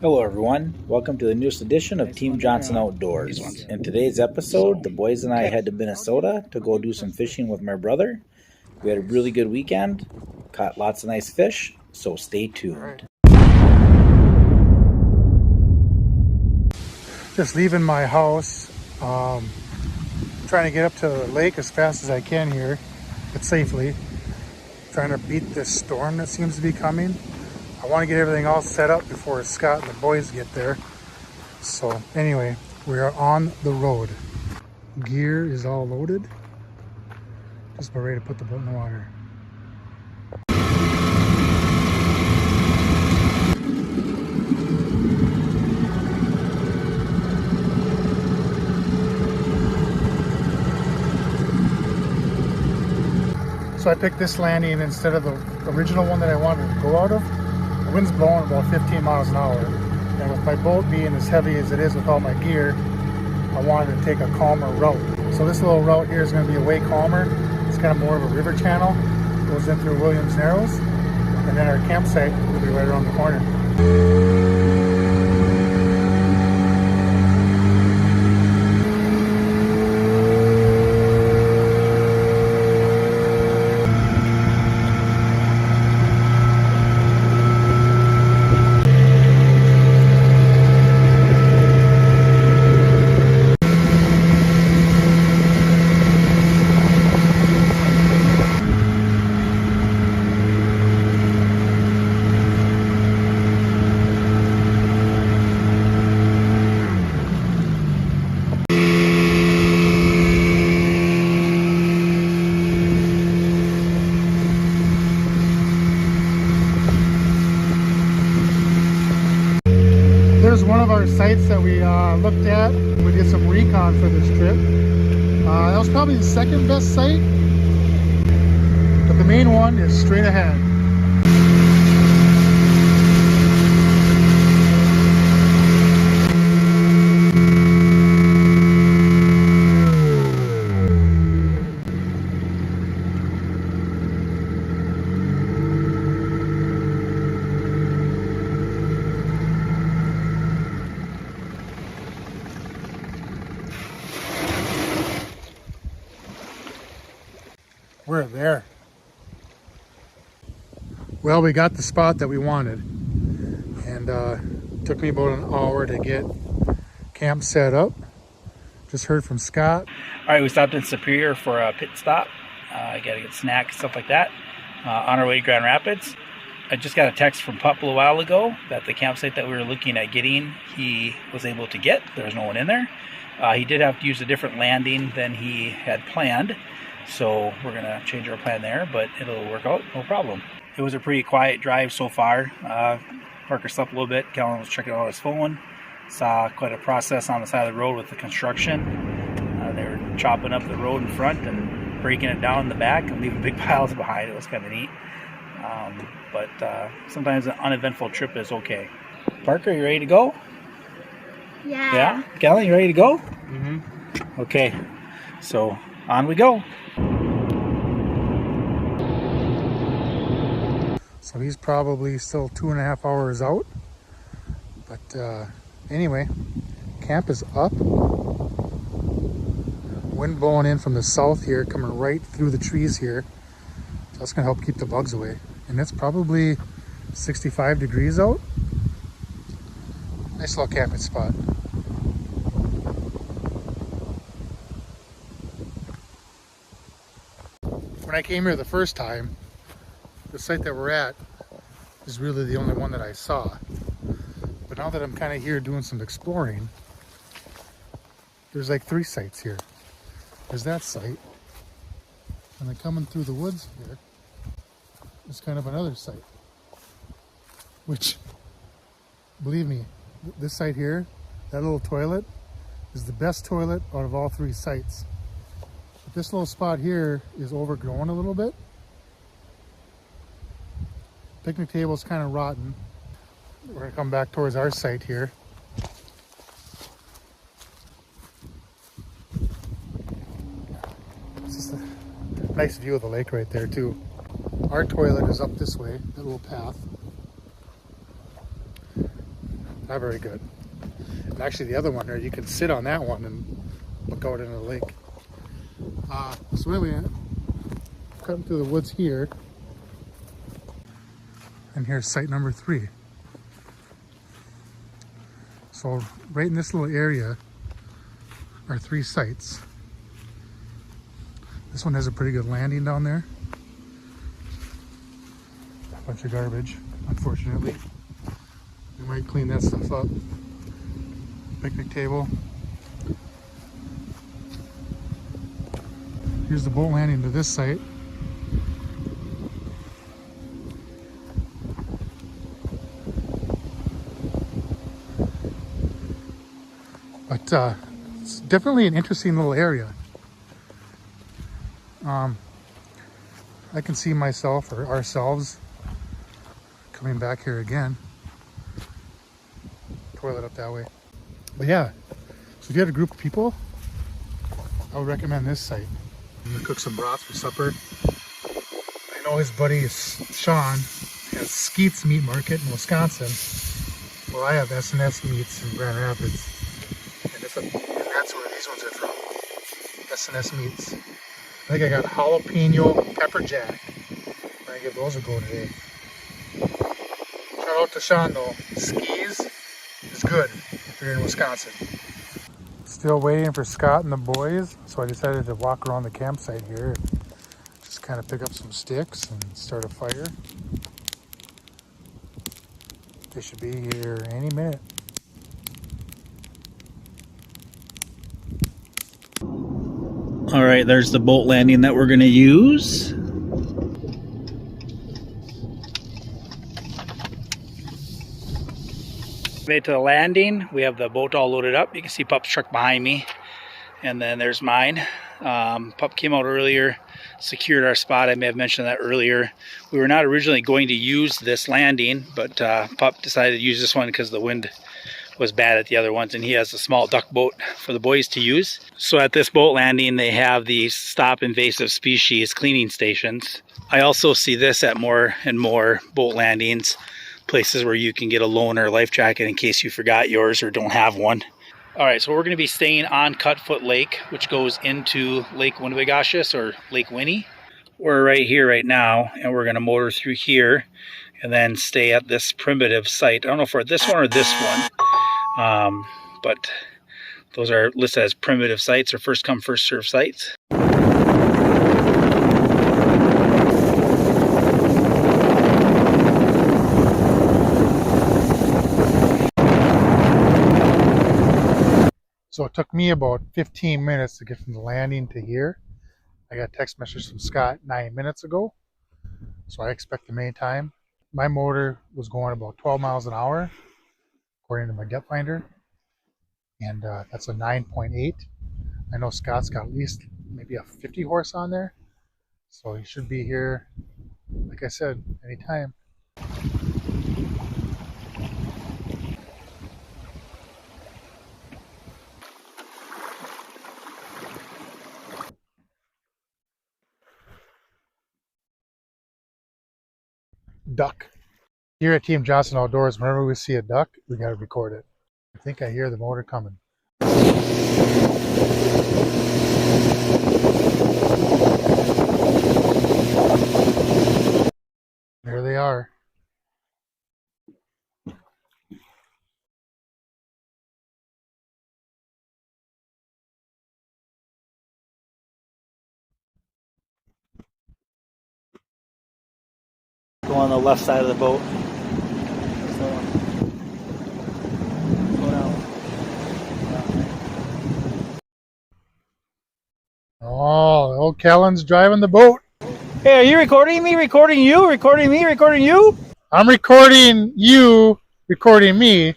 Hello everyone, welcome to the newest edition of Team Johnson Outdoors. In today's episode, the boys and I head to Minnesota to go do some fishing with my brother. We had a really good weekend, caught lots of nice fish, so stay tuned. Just leaving my house, trying to get up to the lake as fast as I can here, but safely. Trying to beat this storm that seems to be coming. I want to get everything all set up before Scott and the boys get there. So anyway, we are on the road. Gear is all loaded. Just about ready to put the boat in the water. So I picked this landing instead of the original one that I wanted to go out of. The wind's blowing about 15 miles an hour. And with my boat being as heavy as it is with all my gear, I wanted to take a calmer route. So this little route here is going to be way calmer. It's kind of more of a river channel. Goes in through Williams Narrows. And then our campsite will be right around the corner. There's one of our sites that we looked at. We did some recon for this trip. That was probably the second best site, but the main one is straight ahead. We're there. Well, we got the spot that we wanted, and it took me about an hour to get camp set up. Just heard from Scott. All right, we stopped in Superior for a pit stop. I got to get snacks, stuff like that. On our way to Grand Rapids. I just got a text from Pup a little while ago that the campsite that we were looking at getting, he was able to get. There was no one in there. He did have to use a different landing than he had planned. So we're going to change our plan there, but it'll work out, no problem. It was a pretty quiet drive so far. Parker slept a little bit. Kellen was checking out his phone. Saw quite a process on the side of the road with the construction. They were chopping up the road in front and breaking it down in the back and leaving big piles behind. It was kind of neat. But sometimes an uneventful trip is okay. Parker, you ready to go? Yeah. Yeah? Kellen, you ready to go? Mm-hmm. Okay. So on we go. So he's probably still 2.5 hours out. But anyway, camp is up. Wind blowing in from the south here, coming right through the trees here. So that's gonna help keep the bugs away. And it's probably 65 degrees out. Nice little camping spot. When I came here the first time, the site that we're at is really the only one that I saw. But now that I'm kind of here doing some exploring, there's like 3 sites here. There's that site, and then coming through the woods here is kind of another site. Which, believe me, this site here, that little toilet, is the best toilet out of all 3 sites. But this little spot here is overgrown a little bit. Picnic table is kind of rotten. We're gonna come back towards our site here. It's just a nice view of the lake right there too. Our toilet is up this way, that little path. Not very good. And actually the other one there, you can sit on that one and look out into the lake. So anyway, cutting through the woods here. And here's site number 3. So right in this little area are 3 sites. This one has a pretty good landing down there. A bunch of garbage, unfortunately. We might clean that stuff up. Picnic table. Here's the boat landing to this site. But it's definitely an interesting little area. I can see myself or ourselves coming back here again. Toilet up that way. But yeah, so if you had a group of people, I would recommend this site. I'm gonna cook some broth for supper. I know his buddy Sean has Skeets Meat Market in Wisconsin. Well, I have S&S Meats in Grand Rapids. And that's where these ones are from. S&S Meats. I think I got jalapeno pepper jack. I'm gonna give those a go today. Shout out to Sean though. Skis is good if you're in Wisconsin. Still waiting for Scott and the boys, so I decided to walk around the campsite here and just kind of pick up some sticks and start a fire. They should be here any minute. All right, there's the boat landing that we're going to use. Made to the landing. We have the boat all loaded up. You can see Pup's truck behind me. And then there's mine. Pup came out earlier, secured our spot. I may have mentioned that earlier. We were not originally going to use this landing, but Pup decided to use this one because the wind was bad at the other ones, and he has a small duck boat for the boys to use. So at this boat landing, they have these stop invasive species cleaning stations. I also see this at more and more boat landings, places where you can get a loaner life jacket in case you forgot yours or don't have one. All right, so we're going to be staying on Cutfoot Lake, which goes into Lake Winnibigoshish or Lake Winnie. We're right here right now, and we're going to motor through here and then stay at this primitive site. I don't know if we're at this one or this one. But those are listed as primitive sites or first come first serve sites. So it took me about 15 minutes to get from the landing to here. I got a text message from Scott 9 minutes ago, so I expect the main time. My motor was going about 12 miles an hour according to my depth finder, and that's a 9.8. I know Scott's got at least maybe a 50 horse on there, so he should be here, like I said, anytime. Duck. Here at Team Johnson Outdoors, whenever we see a duck, we got to record it. I think I hear the motor coming. There they are. Go on the left side of the boat. Oh, old Kellen's driving the boat. Hey, are you recording me? Recording you? Recording me? Recording you? I'm recording you, recording me.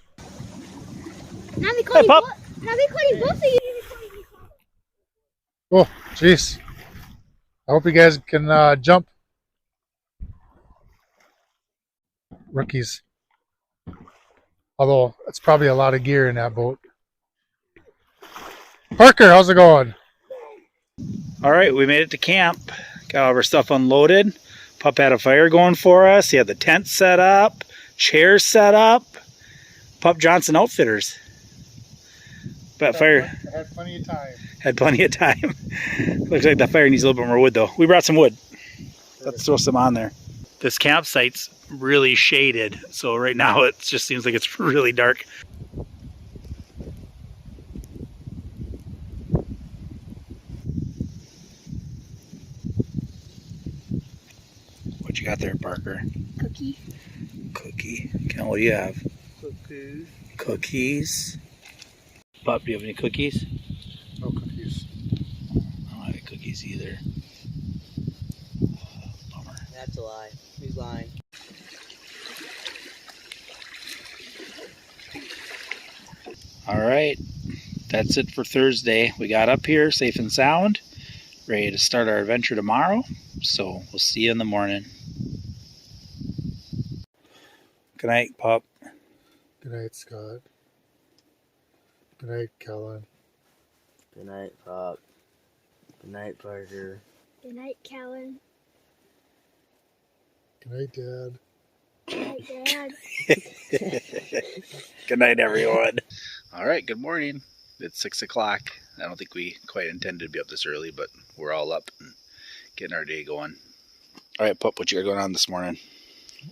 Not recording, Hey, Pup. not recording both of you. Oh, jeez. I hope you guys can jump. Rookies. Although, it's probably a lot of gear in that boat. Parker, how's it going? All right, we made it to camp. Got all of our stuff unloaded. Pup had a fire going for us. He had the tent set up, chairs set up. Pup Johnson Outfitters. But fire I had plenty of time. had plenty of time. Looks like the fire needs a little bit more wood though. We brought some wood. Let's throw some on there. This campsite's really shaded, so right now it just seems like it's really dark. What you got there, Parker? Cookie. Cookie. What do you have? Cookies. Cookies. Pup, do you have any cookies? No cookies. I don't have any cookies either. Bummer. That's a lie. He's lying. All right, that's it for Thursday. We got up here safe and sound, ready to start our adventure tomorrow. So we'll see you in the morning. Good night, Pup. Good night, Scott. Good night, Kellen. Good night, Pop. Good night, Parker. Good night, Callan. Good night, Dad. Good night, Dad. Good night, everyone. All right, good morning. It's 6 o'clock. I don't think we quite intended to be up this early, but we're all up and getting our day going. All right, Pup, what you got going on this morning?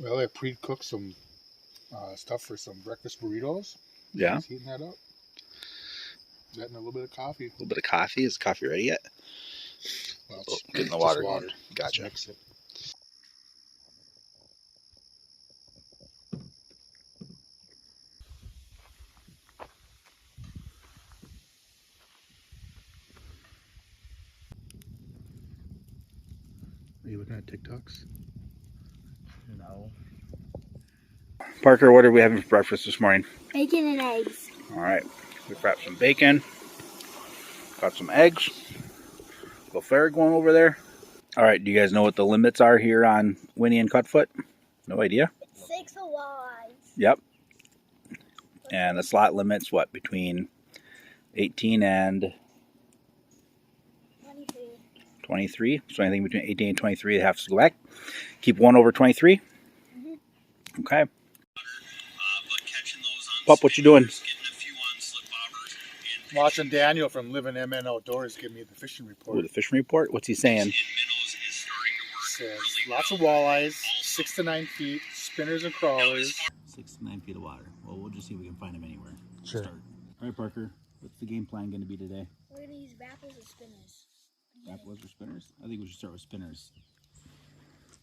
Well, I pre-cooked some stuff for some breakfast burritos. Yeah, Just heating that up. That and a little bit of coffee. a little bit of coffee. Is coffee ready yet? Well, Oh, it's getting the just water going. Just Gotcha. mix it. Are you looking at TikToks? No. Parker, what are we having for breakfast this morning? Bacon and eggs. All right, we wrapped some bacon, got some eggs, little fare going over there. All right, do you guys know what the limits are here on Winnie and Cutfoot? No idea? 6 walleyes. Yep. And the slot limit's what, between 18 and 23. 23? So anything between 18 and 23 they have to go back. Keep one over 23? Okay. Pup, what you doing? Watching Daniel from Living MN Outdoors give me the fishing report. Ooh, the fishing report? What's he saying? Says lots of walleyes, 6 to 9 feet, spinners and crawlers. 6 to 9 feet of water. Well, we'll just see if we can find them anywhere. Sure. Start. All right, Parker. What's the game plan going to be today? We're going to use rappels and spinners. Rappelers or spinners? I think we should start with spinners.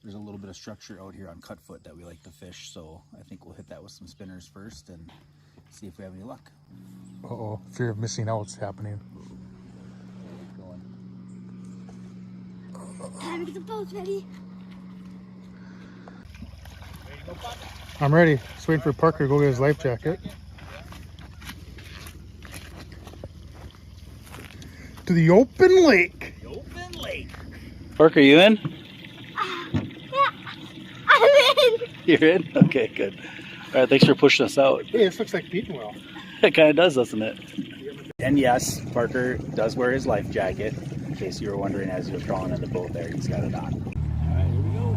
There's a little bit of structure out here on Cutfoot that we like to fish, so I think we'll hit that with some spinners first and see if we have any luck. Uh-oh, fear of missing out's happening. Time to get the boats ready. I'm ready. Just waiting for Parker to go get his life jacket. To the open lake. Open lake. Parker, you in? Yeah, I'm in. You're in? Okay, good. All right, thanks for pushing us out. Hey, this looks like beating well. It kind of does, doesn't it? And yes, Parker does wear his life jacket. In case you were wondering as you were crawling in the boat there, he's got it on. All right, here we go.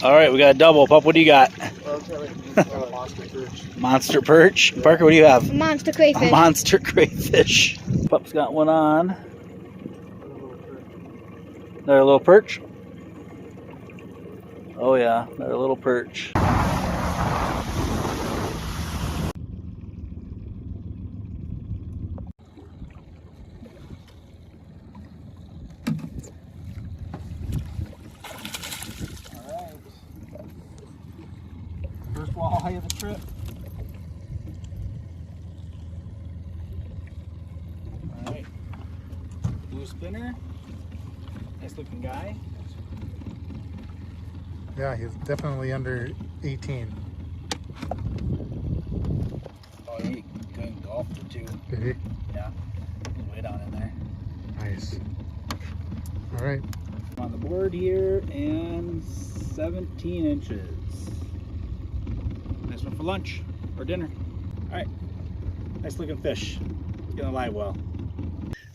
All right, we got a double. Pup, what do you got? Monster perch. Monster perch. Parker, what do you have? Monster crayfish. A monster crayfish. Pup's got one on. Another little perch. Oh yeah, another little perch. First walleye of the trip. Alright. Blue spinner. Nice looking guy. Yeah, he's definitely under 18. Oh, he can golf for two. Did he? Yeah. He's way down in there. Nice. All right. On the board here and 17 inches. Nice this one for lunch or dinner. All right, nice looking fish. Let's get a live well.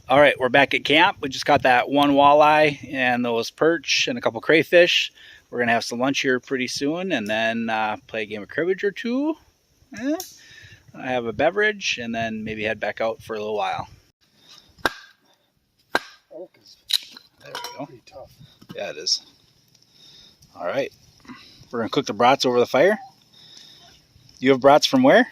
All right, we're back at camp. We just got that one walleye and those perch and a couple crayfish. We're gonna have some lunch here pretty soon, and then play a game of cribbage or two. I have a beverage, and then maybe head back out for a little while. There we go. Pretty tough. Yeah, it is. All right, we're gonna cook the brats over the fire. You have brats from where?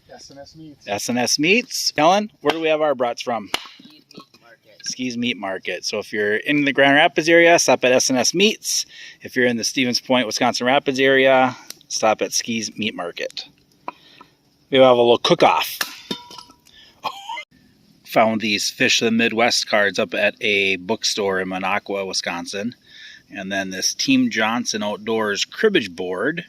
S&S Meats. S&S Meats. Kellen, where do we have our brats from? Skis Meat Market. Skis Meat Market. So if you're in the Grand Rapids area, stop at S&S Meats. If you're in the Stevens Point, Wisconsin Rapids area, stop at Skis Meat Market. We have a little cook-off. Found these Fish of the Midwest cards up at a bookstore in Minocqua, Wisconsin. And then this Team Johnson Outdoors cribbage board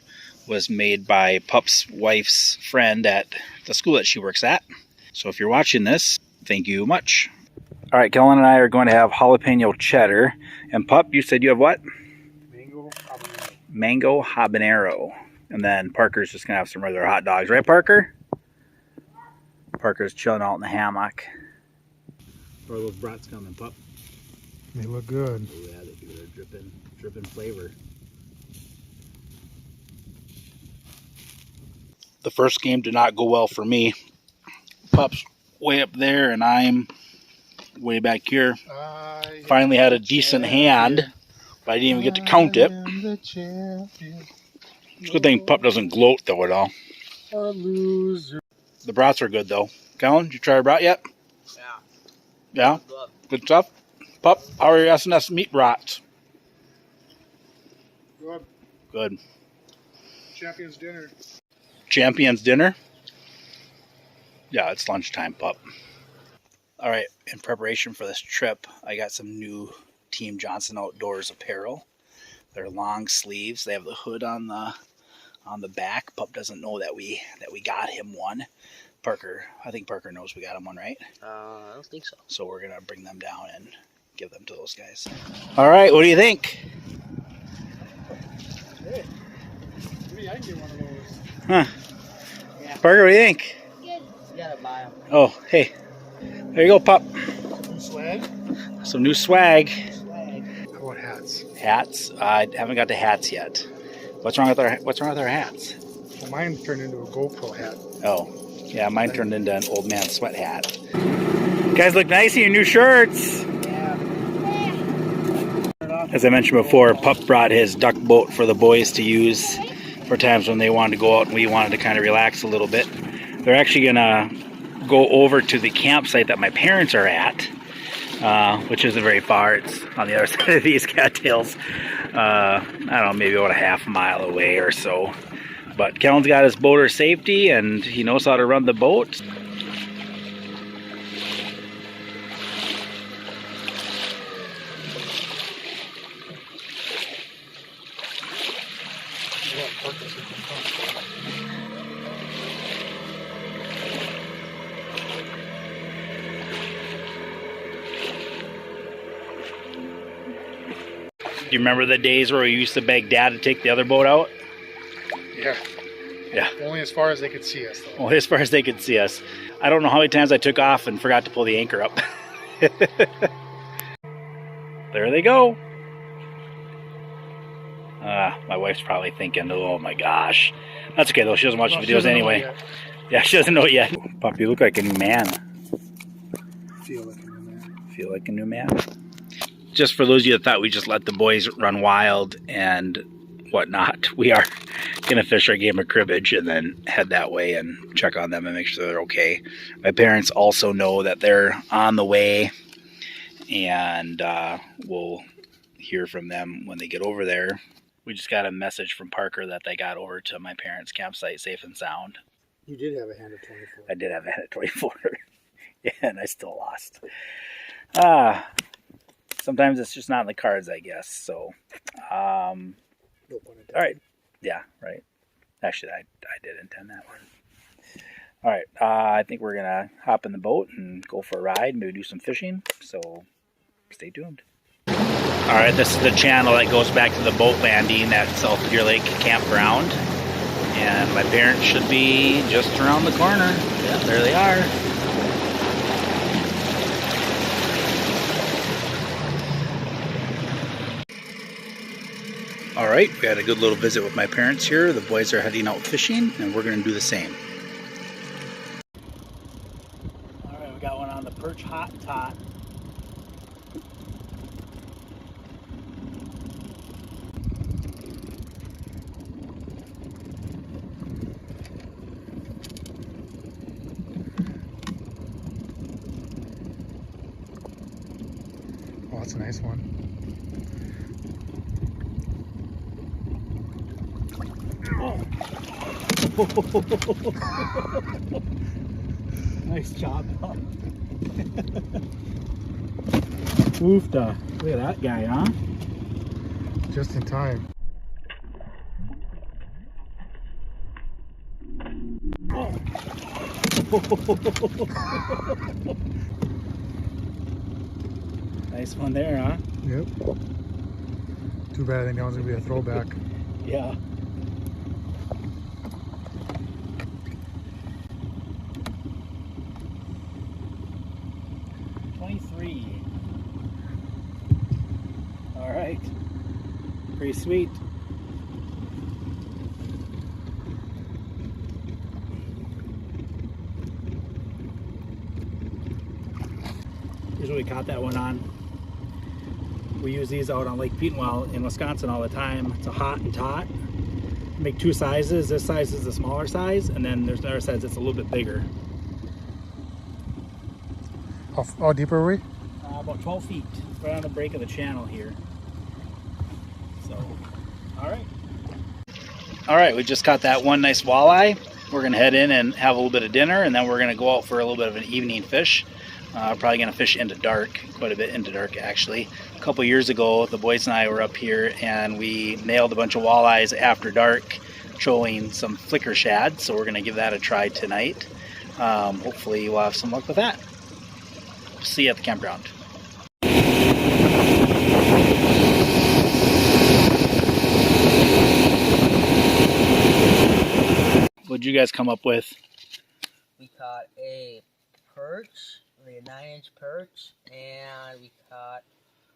was made by Pup's wife's friend at the school that she works at. So if you're watching this, thank you much. All right, Kellen and I are going to have jalapeno cheddar. And Pup, you said you have what? Mango habanero. Mango habanero. And then Parker's just going to have some regular hot dogs. Right, Parker? Parker's chilling out in the hammock. Where are those brats coming, Pup? They look good. Oh, yeah, they're dripping flavor. The first game did not go well for me. Pup's way up there, and I'm way back here. Finally had a decent hand, but I didn't even get to count it. It's a good thing Pup doesn't gloat, though, at all. A loser. The brats are good, though. Kellen, did you try a brat yet? Yeah. Yeah? Good stuff? Pup, how are your S&S meat brats? Good. Good. Champion's dinner. Champion's dinner? Yeah, it's lunchtime, Pup. All right, in preparation for this trip, I got some new Team Johnson Outdoors apparel. They're long sleeves. They have the hood on the back. Pup doesn't know that we got him one. Parker, I think Parker knows we got him one, right? I don't think so. So we're gonna bring them down and give them to those guys. All right, what do you think? Hey, maybe I can get one of those. Huh? Yeah. Parker, what do you think? Good. You gotta buy them. Oh, hey, there you go, Pup. Some swag? Some new swag. How about hats? Hats? I haven't got to hats yet. What's wrong with our hats? Well, mine turned into a GoPro hat. Oh, yeah, mine turned into an old man sweat hat. You guys look nice in your new shirts. Yeah. As I mentioned before, Pup brought his duck boat for the boys to use for times when they wanted to go out and we wanted to kind of relax a little bit. They're actually gonna go over to the campsite that my parents are at, which isn't very far. It's on the other side of these cattails. I don't know, maybe about a half mile away or so. But Kellen's got his boater safety and he knows how to run the boat. Do you remember the days where we used to beg Dad to take the other boat out? Yeah. Yeah. Only as far as they could see us, though. Well, as far as they could see us. I don't know how many times I took off and forgot to pull the anchor up. There they go. My wife's probably thinking, oh my gosh. That's okay though, she doesn't watch videos anyway. Yeah, she doesn't know it yet. Pup, you look like a new man. Feel like a new man. Feel like a new man. Just for those of you that thought we just let the boys run wild and whatnot, we are gonna fish our game of cribbage and then head that way and check on them and make sure they're okay. My parents also know that they're on the way, and we'll hear from them when they get over there. We just got a message from Parker that they got over to my parents' campsite safe and sound. You did have a hand of 24. I did have a hand of 24. Yeah, and I still lost. Sometimes it's just not in the cards, I guess. So, No pun intended. all right. Yeah, right. Actually, I did intend that one. All right. I think we're going to hop in the boat and go for a ride, maybe do some fishing. So, stay tuned. All right, this is the channel that goes back to the boat landing at South Deer Lake Campground. And my parents should be just around the corner. Yeah, there they are. All right, we had a good little visit with my parents here. The boys are heading out fishing, and we're going to do the same. All right, we got one on the perch hot tot. Oh, that's a nice one. Nice job. Oofta. Look at that guy, huh? Just in time. Nice one there, huh? Yep. Too bad I think that one's gonna be a throwback. Yeah. All right, pretty sweet. Here's what we caught that one on. We use these out on Lake Petenwell in Wisconsin all the time. It's a hot and tot. Make two sizes. This size is the smaller size, and then there's another size that's a little bit bigger. How deep are we? About 12 feet, right on the break of the channel here. So, all right, we just caught that one nice walleye. We're gonna head in and have a little bit of dinner, and then we're gonna go out for a little bit of an evening fish. Probably gonna fish into dark, quite a bit into dark actually. A couple years ago, the boys and I were up here and we nailed a bunch of walleyes after dark, showing some flicker shad. So we're gonna give that a try tonight. Hopefully we'll have some luck with that. See you at the campground. What'd you guys come up with? We caught a perch, like a 9-inch perch, and we caught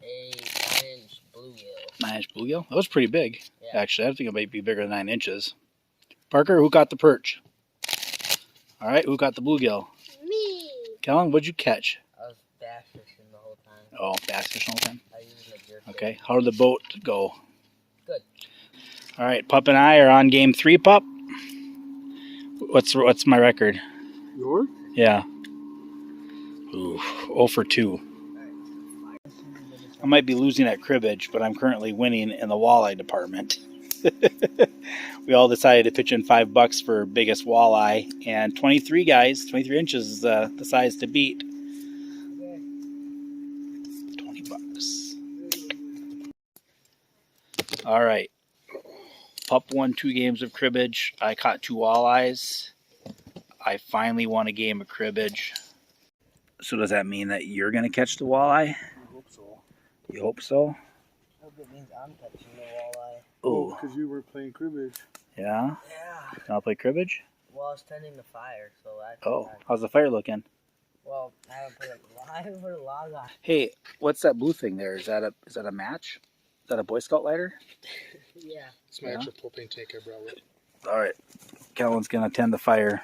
a 9-inch bluegill. 9-inch bluegill? That was pretty big. Yeah. Actually, I think it might be bigger than 9 inches. Parker, who got the perch? All right, who got the bluegill? Me. Kellen, what'd you catch? I was bass fishing the whole time. Oh, bass fishing all the time? I used my jerk. Okay, how did the boat go? Good. All right, Pup and I are on game 3, Pup. What's my record? Yours? Yeah. Ooh, 0 for 2. I might be losing at cribbage, but I'm currently winning in the walleye department. We all decided to pitch in $5 for biggest walleye, and 23 guys, 23 inches is the size to beat. $20. All right. Pup won 2 games of cribbage. I caught 2 walleyes. I finally won a game of cribbage. So does that mean that you're going to catch the walleye? I hope so. You hope so? I hope it means I'm catching the walleye. Oh, because you were playing cribbage. yeah? Yeah. You want to play cribbage? Well, I was tending the fire, so that. Oh, how's the fire looking? Well, I haven't put a log on. Hey, what's that blue thing there? Is that a match? Is that a Boy Scout lighter? Yeah. It's my actual propane tank I brought with. All right. Kellen's going to tend the fire.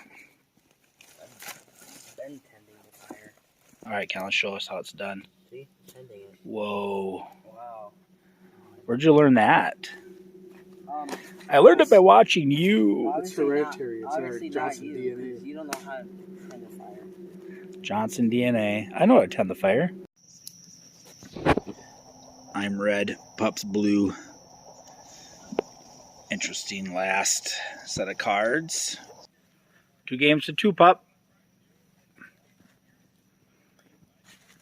I've been tending the fire. All right, Kellen, show us how it's done. See? Tending it. Whoa. Wow. Where'd you learn that? I learned it by watching you. It's hereditary. It's in our obviously Johnson not you, DNA. 'cause you don't know how to tend the fire. Johnson DNA. I know how to tend the fire. I'm red. Pup's blue. Interesting last set of cards. 2 games to 2, Pup.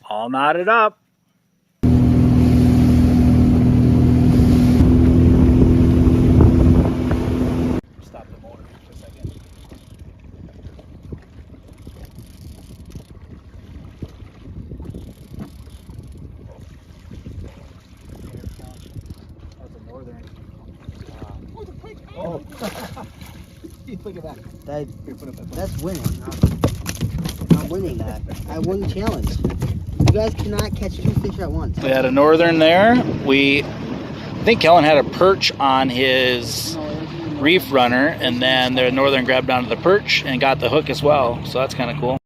All knotted up. Stop the motor for a second. That's a northern. Oh. put it back. Here, put it back. That's winning. I'm winning that. I won the challenge. You guys cannot catch 2 fish at once. We had a northern there. I think Kellen had a perch on his reef runner, and then the northern grabbed onto the perch and got the hook as well. So that's kind of cool.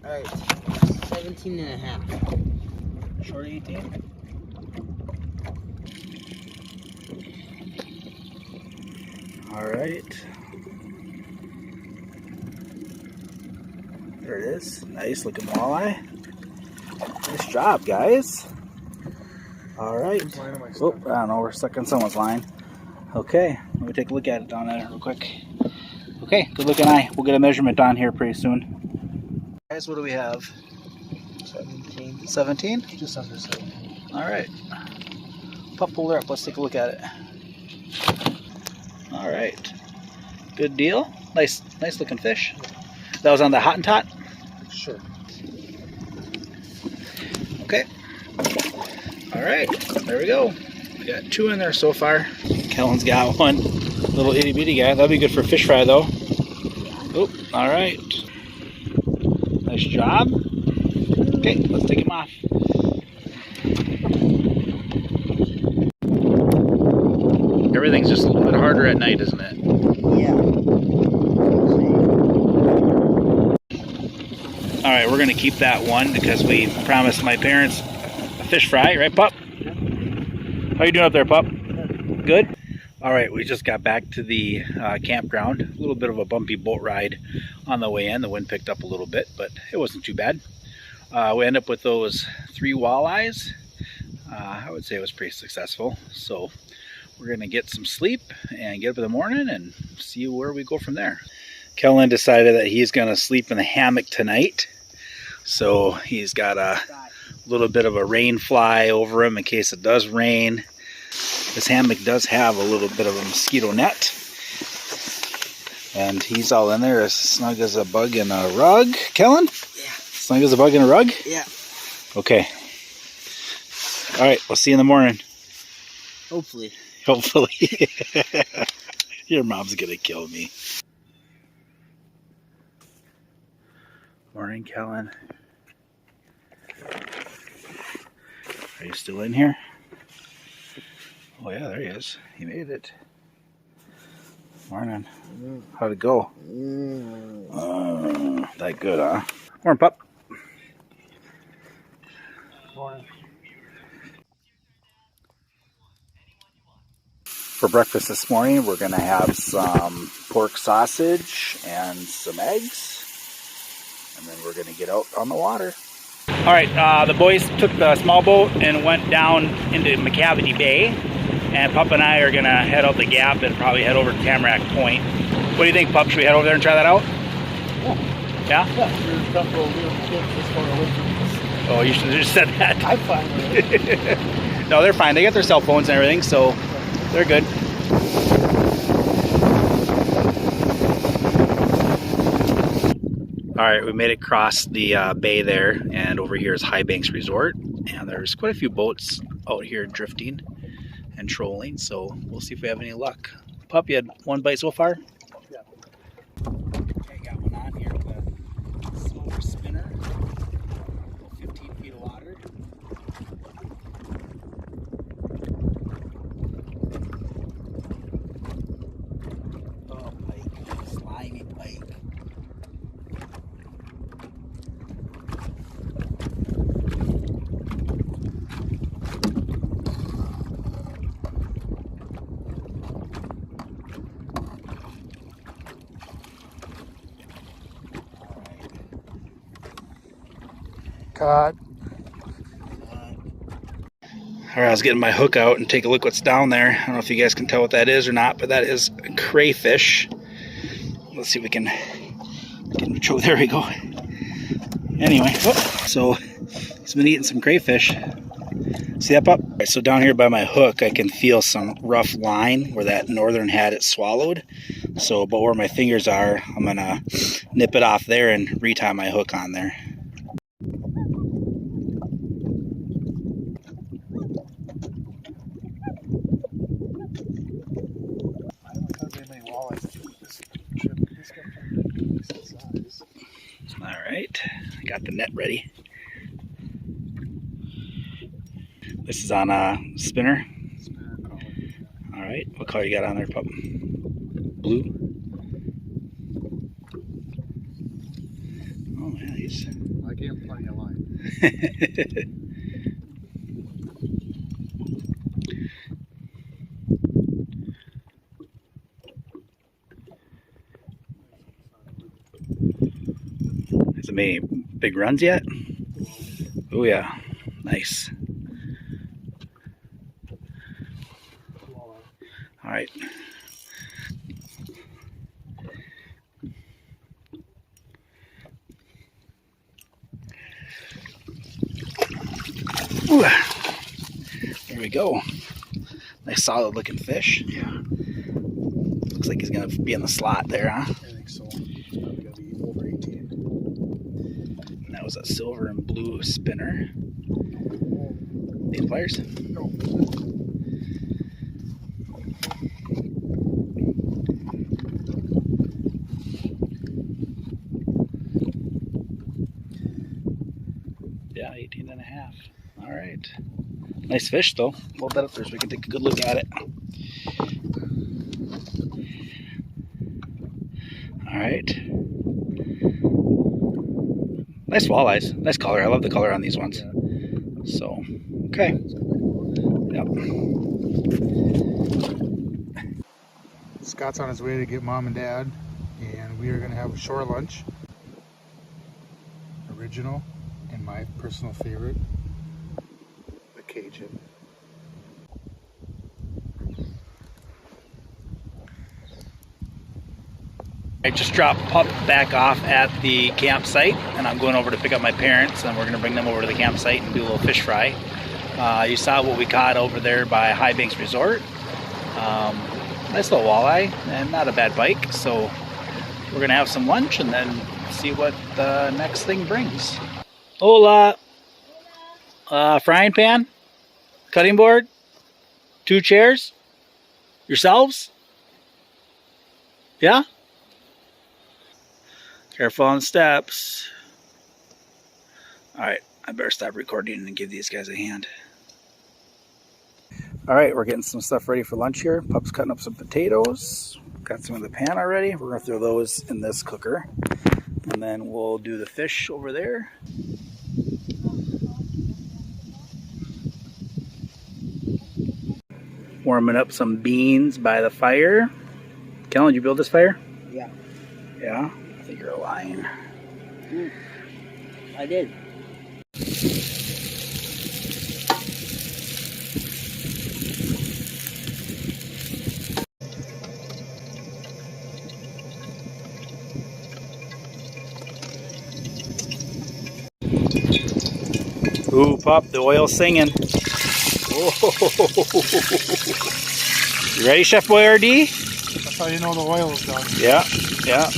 Alright, 17 and a half. Short 18. All right. There it is. Nice looking walleye. Nice job, guys. All right. Oh, I don't know. We're stuck on someone's line. Okay. Let me take a look at it down there real quick. Okay. Good looking eye. We'll get a measurement on here pretty soon. Guys, what do we have? 17. 17? Just under 17. All right. Pup, pull her up. Let's take a look at it. All right. Good deal. Nice looking fish. That was on the Hottentot? Sure. Okay. All right. There we go. We got 2 in there so far. Kellen's got one. Little itty bitty guy. That'll be good for fish fry though. Oh, all right. Nice job. Okay, let's take him off. Everything's just a little bit harder at night, isn't it? Yeah. All right, we're going to keep that one because we promised my parents a fish fry, right, Pup? How you doing up there, Pup? Good? All right, we just got back to the campground. A little bit of a bumpy boat ride on the way in. The wind picked up a little bit, but it wasn't too bad. We ended up with those 3 walleyes. I would say it was pretty successful. So we're going to get some sleep and get up in the morning and see where we go from there. Kellen decided that he's going to sleep in the hammock tonight. So he's got a little bit of a rain fly over him in case it does rain. This hammock does have a little bit of a mosquito net. And he's all in there as snug as a bug in a rug. Kellen? Yeah. Snug as a bug in a rug? Yeah. Okay. All right, we'll see you in the morning. Hopefully. Hopefully. Your mom's gonna kill me. Morning, Kellen. Are you still in here? Oh yeah, there he is. He made it. Morning. How'd it go? That good, huh? Morning, pup. Morning. For breakfast this morning, we're going to have some pork sausage and some eggs. And then we're going to get out on the water. All right, the boys took the small boat and went down into McCavity Bay. And Pup and I are going to head out the gap and probably head over to Tamarack Point. What do you think, Pup? Should we head over there and try that out? Yeah? Yeah, you're comfortable little kids this far away from us. Oh, you should have just said that. I'm fine with it. No, they're fine. They got their cell phones and everything, so they're good. All right, we made it across the bay there, and over here is High Banks Resort. And there's quite a few boats out here drifting and trolling, so we'll see if we have any luck. Pup, you had one bite so far? Yeah. Okay, got one on here with a silver spinner, 15 feet of water. Oh, pike, slimy pike. Caught. All right, I was getting my hook out and take a look what's down there. I don't know if you guys can tell what that is or not, but that is crayfish. Let's see if we can there we go. Anyway, so he's been eating some crayfish. See that, pup? Right, so down here by my hook, I can feel some rough line where that northern had it swallowed. So, but where my fingers are, I'm gonna nip it off there and retie my hook on there. I don't have very many walleyes this trip. This got kind of decent size. All right, I got the net ready. This is on a spinner. Spinner color. All right, what color you got on there, pup? Blue. Oh yeah, he's. I gave him plenty of line. Has it made big runs yet? Oh yeah, nice. All right. Ooh. There we go. Nice solid looking fish. Yeah. Looks like he's gonna be in the slot there, huh? I think so. It's probably gonna be over 18. And that was a silver and blue spinner. Need pliers? No. Yeah, 18 and a half. All right. Nice fish, though. Hold that up there so we can take a good look at it. All right. Nice walleyes. Nice color. I love the color on these ones. Yeah. So, okay. Yep. Scott's on his way to get mom and dad, and we are going to have a shore lunch. Original, and my personal favorite, the Cajun. I just dropped Pup back off at the campsite, and I'm going over to pick up my parents, and we're going to bring them over to the campsite and do a little fish fry. You saw what we caught over there by High Banks Resort. Nice little walleye, and not a bad bite. So we're going to have some lunch and then see what the next thing brings. Hola! Frying pan? Cutting board? 2 chairs? Yourselves? Yeah? Careful on the steps. Alright, I better stop recording and give these guys a hand. Alright, we're getting some stuff ready for lunch here. Pup's cutting up some potatoes. Got some in the pan already. We're going to throw those in this cooker. And then we'll do the fish over there. Warming up some beans by the fire. Kellen, did you build this fire? Yeah. Yeah? I think you're lying. I did. Ooh, Pup, the oil's singing. Oh. You ready, Chef Boyardee? That's how you know the oil is done. Yeah, yeah.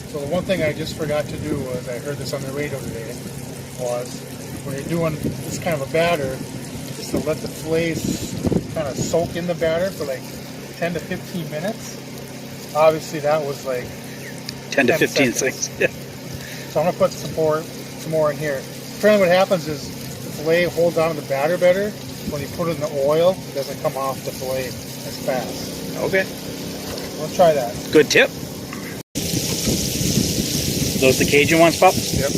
So the one thing I just forgot to do was, I heard this on the radio today, was when you're doing this kind of a batter, is to let the fillets kind of soak in the batter for like 10 to 15 minutes. Obviously that was like 10 to 15 seconds. seconds. So I'm gonna put some more in here. Apparently what happens is the fillet holds on to the batter better. When you put it in the oil, it doesn't come off the fillet as fast. Okay. Let's try that. Good tip. Those the Cajun ones, Pup? Yep.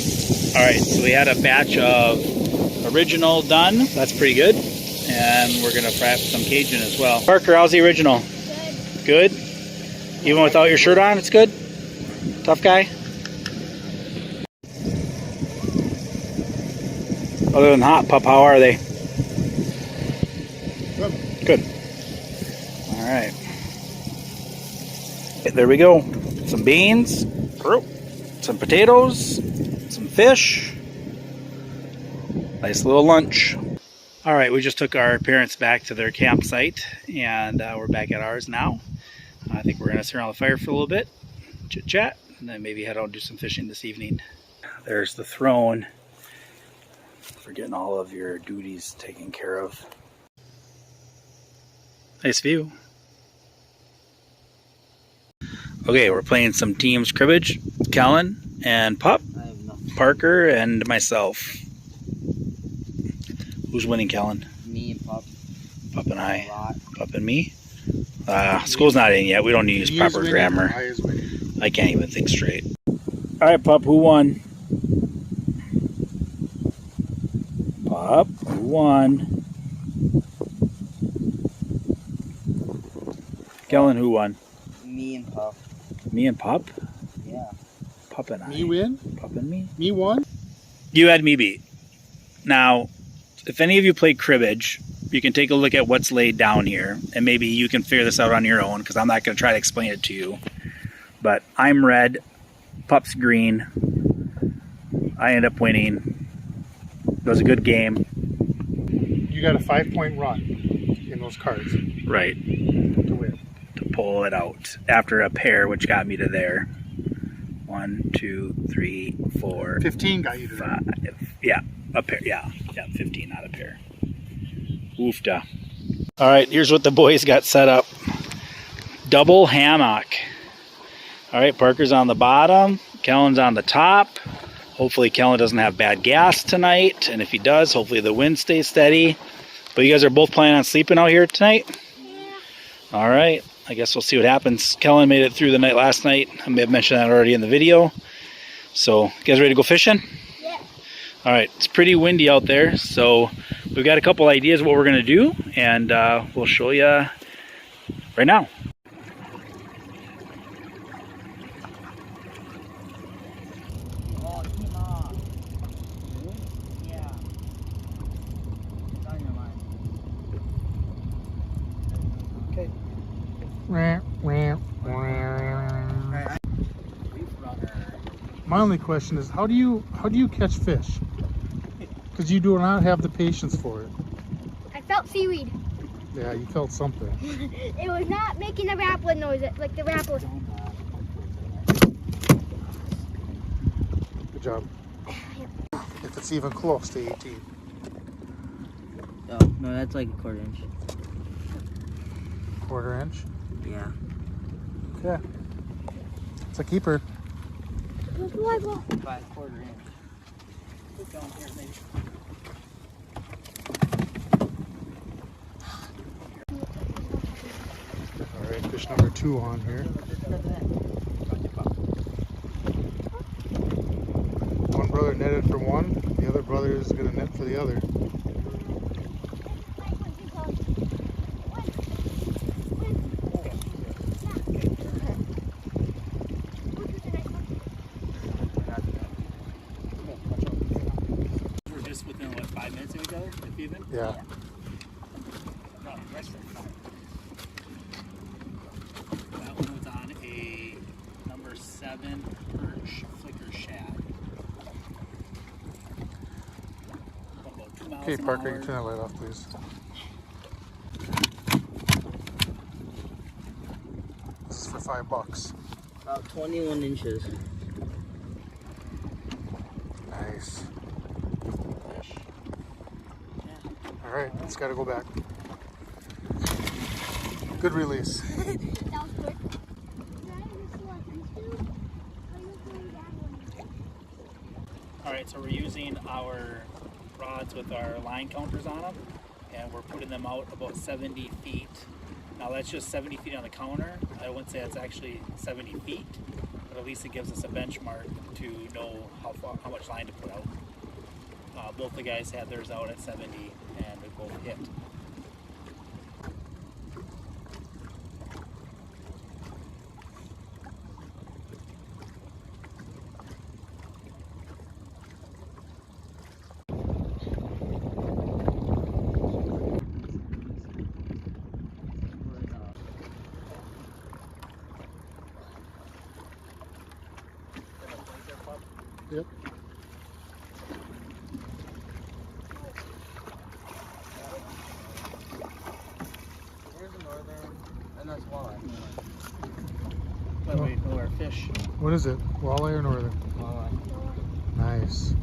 All right, so we had a batch of original done. That's pretty good. And we're gonna fry up some Cajun as well. Parker, how's the original? Good. Good? Even without your shirt on, it's good? Tough guy? Other than hot, pup, how are they? Good. All right. There we go. Some beans, some potatoes, some fish. Nice little lunch. All right, we just took our parents back to their campsite, and we're back at ours now. I think we're gonna sit around the fire for a little bit, chit chat, and then maybe head out and do some fishing this evening. There's the throne for getting all of your duties taken care of. Nice view. Okay, we're playing some teams cribbage. Kellen and Pup, Parker and myself. Who's winning, Kellen? Me and Pup. Pup and I. Pup and me. School's not in yet. We don't use proper grammar. I can't even think straight. All right, Pup, who won? Pup, who won? Kellen, who won? Me and Pup. Me and Pup? Yeah. Pup and I. Me win? Pup and me? Me won? You had me beat. Now, if any of you play cribbage, you can take a look at what's laid down here, and maybe you can figure this out on your own, because I'm not going to try to explain it to you. But I'm red, Pup's green. I end up winning. It was a good game. You got a 5-point run in those cards Right. to win. To pull it out after a pair, which got me to there. 1, 2, 3, 4, 15 got you to there. 5. Yeah, a pair. Yeah, 15, not a pair. Oofda. All right, here's what the boys got set up. Double hammock. All right, Parker's on the bottom. Kellen's on the top. Hopefully Kellen doesn't have bad gas tonight. And if he does, hopefully the wind stays steady. But you guys are both planning on sleeping out here tonight? Yeah. All right. I guess we'll see what happens. Kellen made it through the night last night. I may have mentioned that already in the video. So, you guys ready to go fishing? Yeah. All right. It's pretty windy out there. So, we've got a couple ideas what we're going to do. And we'll show you right now. Oh, come on. Yeah. It's on your mind. Okay. My only question is, how do you catch fish? Because you do not have the patience for it. I felt seaweed. Yeah, you felt something. It was not making a rattling noise, like the rattle was. Good job. If it's even close to 18. Oh, no, that's like a 1/4 inch. 1/4 inch? Yeah. Okay. It's a keeper. Where's the live ball? By 1/4 inch. Put down here, maybe. All right, fish number 2 on here. One brother netted for one, the other brother is going to net for the other. We're just within, what, 5 minutes ago, if even? Yeah. No, rest of the time. That one was on a number 7 perch flicker shad. About 2 miles Okay, an Parker, hour. you turn that light off, please. This is for $5. About 21 inches. Nice. All right, it's got to go back. Good release. That was good. All right, so we're using our rods with our line counters on them, and we're putting them out about 70 feet. Now that's just 70 feet on the counter. I wouldn't say it's actually 70 feet, but at least it gives us a benchmark to know how much line to put out. Both the guys had theirs out at 70 and we both hit. Yep. Here's the northern, and that's walleye. By the way, you know our fish. What is it? Walleye or northern? Walleye. Nice.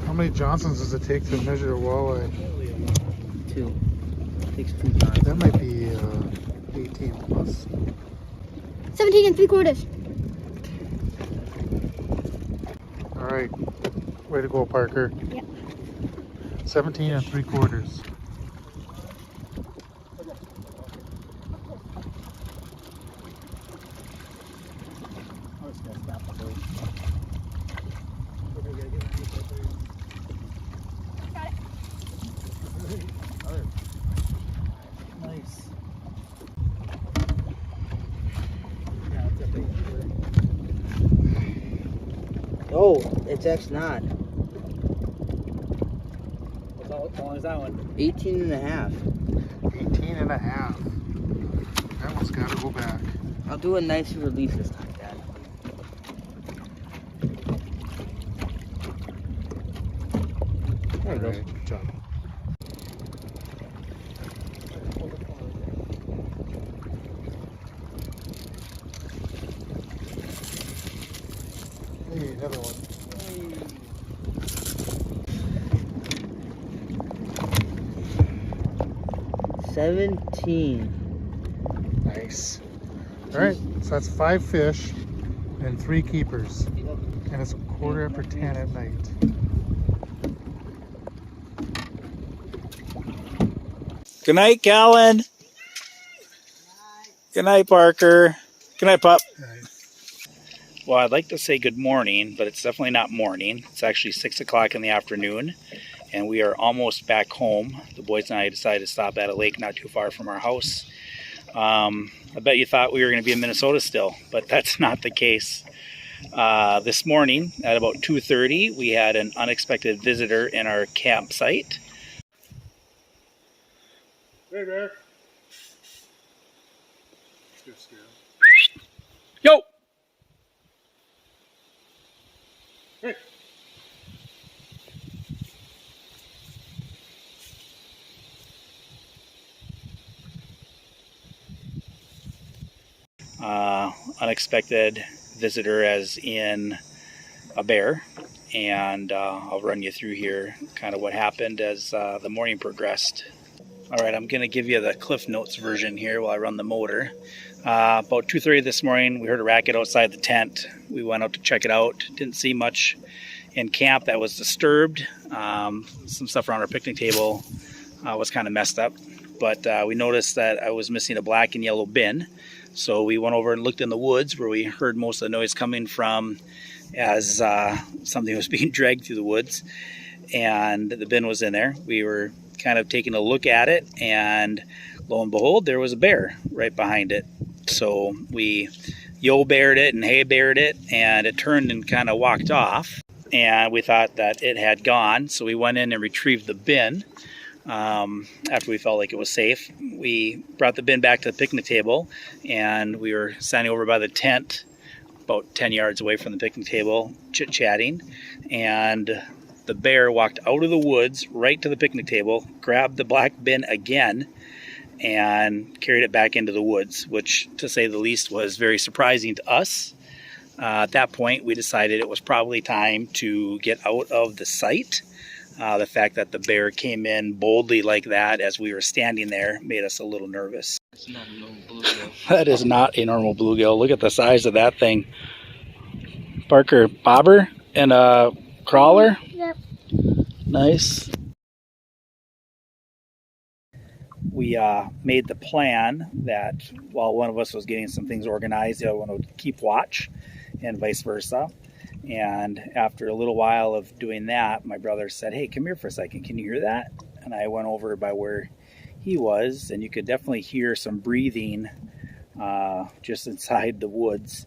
How many Johnsons does it take to measure a walleye? 2. Takes 2 times. That might be 18 plus. 17 3/4. All right. Way to go, Parker. Yep. 17 3/4. Nice. Oh, it's actually not. How long is that one? 18 and a half. 18 and a half. That one's got to go back. I'll do a nice release this time, Dad. There you go. Good job. Hey, another one. 17. Nice. All right, so that's 5 fish and 3 keepers. And it's 10:15 at night. Good night, Callan. Good night, Parker. Good night, Pup. Well, I'd like to say good morning, but it's definitely not morning. It's actually 6 o'clock in the afternoon, and we are almost back home. The boys and I decided to stop at a lake not too far from our house. I bet you thought we were going to be in Minnesota still, but that's not the case. This morning at about 2:30, we had an unexpected visitor in our campsite. Hey, Bear. Yo! Hey. Unexpected visitor as in a bear, and I'll run you through here kind of what happened as the morning progressed. Alright, I'm going to give you the Cliff Notes version here while I run the motor. About 2:30 this morning, we heard a racket outside the tent. We went out to check it out. Didn't see much in camp that was disturbed. Some stuff around our picnic table was kind of messed up, but we noticed that I was missing a black and yellow bin. So we went over and looked in the woods where we heard most of the noise coming from as something was being dragged through the woods, and the bin was in there. We were kind of taking a look at it, and lo and behold, there was a bear right behind it. So we yo-beared it and hay-beared it, and it turned and kind of walked off, and we thought that it had gone. So we went in and retrieved the bin. After we felt like it was safe, we brought the bin back to the picnic table, and we were standing over by the tent about 10 yards away from the picnic table chit-chatting, and the bear walked out of the woods right to the picnic table, grabbed the black bin again, and carried it back into the woods, which, to say the least, was very surprising to us. At that point, we decided it was probably time to get out of the site. The fact that the bear came in boldly like that as we were standing there made us a little nervous. It's not a normal bluegill. That is not a normal bluegill. Look at the size of that thing. Parker, bobber and a crawler. Yep. Nice. we made the plan that while one of us was getting some things organized, the other one would keep watch, and vice versa. And after a little while of doing that, my brother said, "Hey, come here for a second. Can you hear that?" And I went over by where he was, and you could definitely hear some breathing just inside the woods.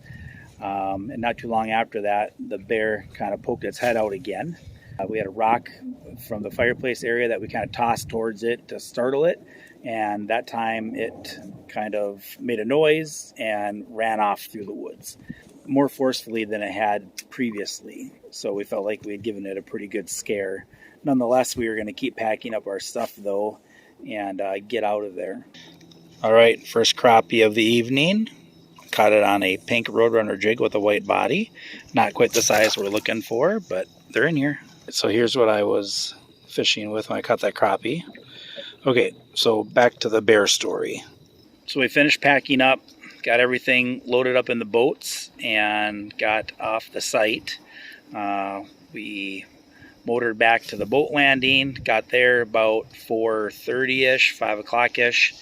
And not too long after that, the bear kind of poked its head out again. We had a rock from the fireplace area that we kind of tossed towards it to startle it, and that time it kind of made a noise and ran off through the woods more forcefully than it had previously. So we felt like we had given it a pretty good scare. Nonetheless, we were going to keep packing up our stuff though and get out of there. All right, first crappie of the evening. Caught it on a pink Roadrunner jig with a white body. Not quite the size we're looking for, but they're in here. So here's what I was fishing with when I caught that crappie. Okay, so back to the bear story. So we finished packing up, got everything loaded up in the boats, and got off the site. We motored back to the boat landing, got there about 4:30-ish, 5 o'clock-ish.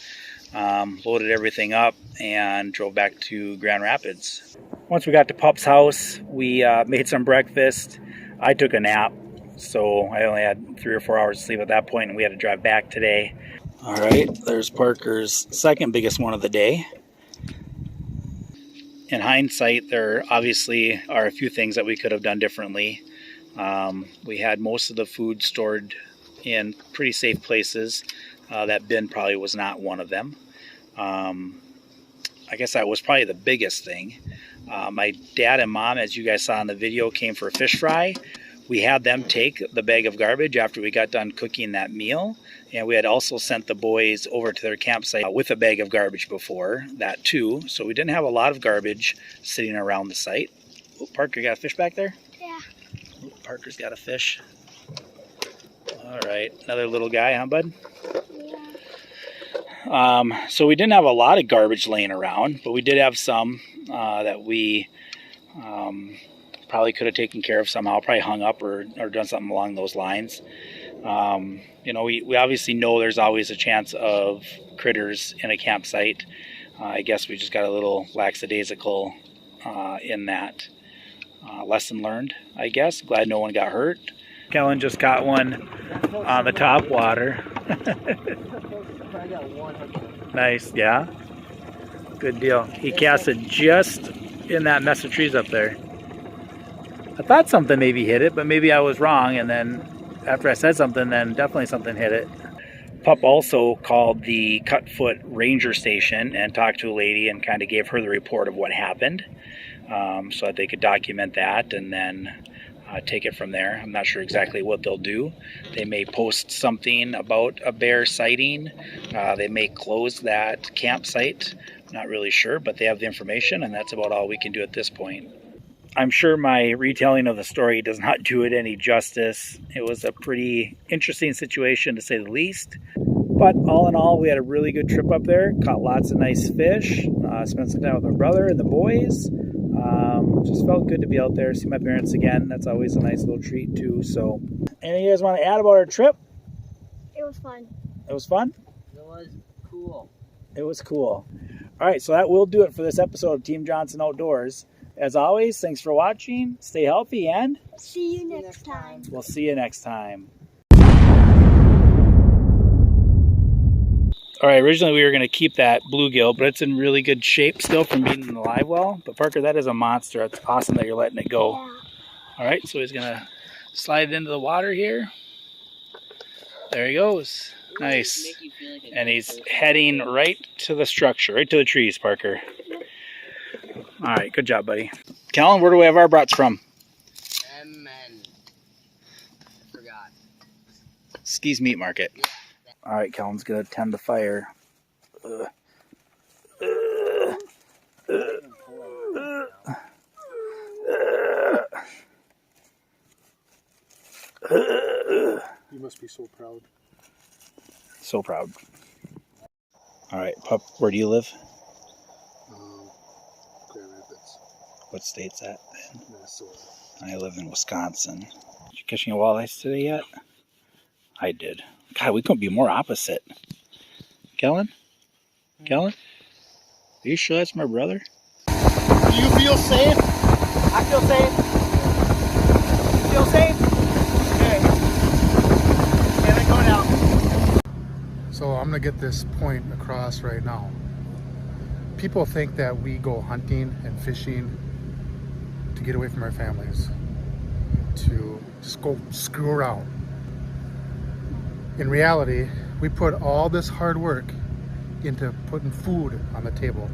Loaded everything up and drove back to Grand Rapids. Once we got to Pup's house, we made some breakfast. I took a nap, so I only had 3 or 4 hours of sleep at that point, and we had to drive back today. All right, there's Parker's second biggest one of the day. In hindsight, there obviously are a few things that we could have done differently. We had most of the food stored in pretty safe places. That bin probably was not one of them. I guess that was probably the biggest thing. My dad and mom, as you guys saw in the video, came for a fish fry. We had them take the bag of garbage after we got done cooking that meal. And we had also sent the boys over to their campsite with a bag of garbage before that too. So we didn't have a lot of garbage sitting around the site. Oh, Parker, you got a fish back there? Yeah. Oh, Parker's got a fish. All right, another little guy, huh, bud? Yeah. So we didn't have a lot of garbage laying around, but we did have some that we probably could have taken care of somehow, probably hung up or done something along those lines. We obviously know there's always a chance of critters in a campsite. I guess we just got a little lackadaisical in that. Lesson learned, I guess. Glad no one got hurt. Kellen just got one on the top water. Nice, yeah. Good deal. He casted just in that mess of trees up there. I thought something maybe hit it, but maybe I was wrong, and then after I said something, then definitely something hit it. Pup also called the Cutfoot Ranger Station and talked to a lady and kind of gave her the report of what happened, so that they could document that and then take it from there. I'm not sure exactly what they'll do. They may post something about a bear sighting. They may close that campsite. Not really sure, but they have the information, and that's about all we can do at this point. I'm sure my retelling of the story does not do it any justice. It was a pretty interesting situation, to say the least. But all in all, we had a really good trip up there. Caught lots of nice fish. Spent some time with my brother and the boys. Just felt good to be out there, see my parents again. That's always a nice little treat too. So, anything you guys want to add about our trip? It was fun. It was fun? It was cool. It was cool. All right, so that will do it for this episode of Team Johnson Outdoors. As always, thanks for watching. Stay healthy, and See you next time. we'll see you next time. All right, originally we were going to keep that bluegill, but it's in really good shape still from being in the live well. But Parker, that is a monster. It's awesome that you're letting it go. Yeah. All right, so he's going to slide it into the water here. There he goes. Nice. And he's heading right to the structure, right to the trees, Parker. All right, good job, buddy. Kellen, where do we have our brats from? I forgot. Ski's Meat Market. All right, Kellen's going to tend the fire. You must be so proud. So proud. All right, Pup, where do you live? Grand Rapids, What state's that? Minnesota. I live in Wisconsin. Did you catch any walleyes today yet? I did. God, we couldn't be more opposite. Kellen? Kellen? Are you sure that's my brother? Do you feel safe? I feel safe. You feel safe? Okay. Can I go now? So I'm gonna get this point across right now. People think that we go hunting and fishing to get away from our families, to just go screw around. In reality, we put all this hard work into putting food on the table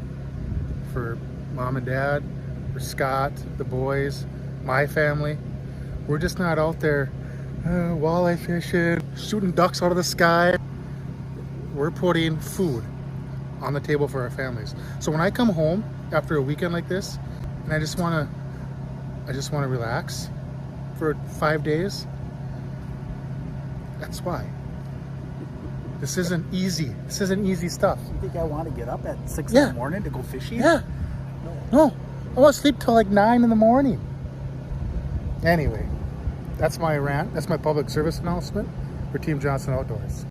for mom and dad, for Scott, the boys, my family. We're just not out there walleye fishing, shooting ducks out of the sky. We're putting food on the table for our families. So when I come home after a weekend like this, and I just want to relax for 5 days, that's why. This isn't easy. This isn't easy stuff. You think I want to get up at 6 Yeah. in the morning to go fishing? Yeah. No. I want to sleep till like 9 in the morning. Anyway, that's my rant. That's my public service announcement for Team Johnson Outdoors.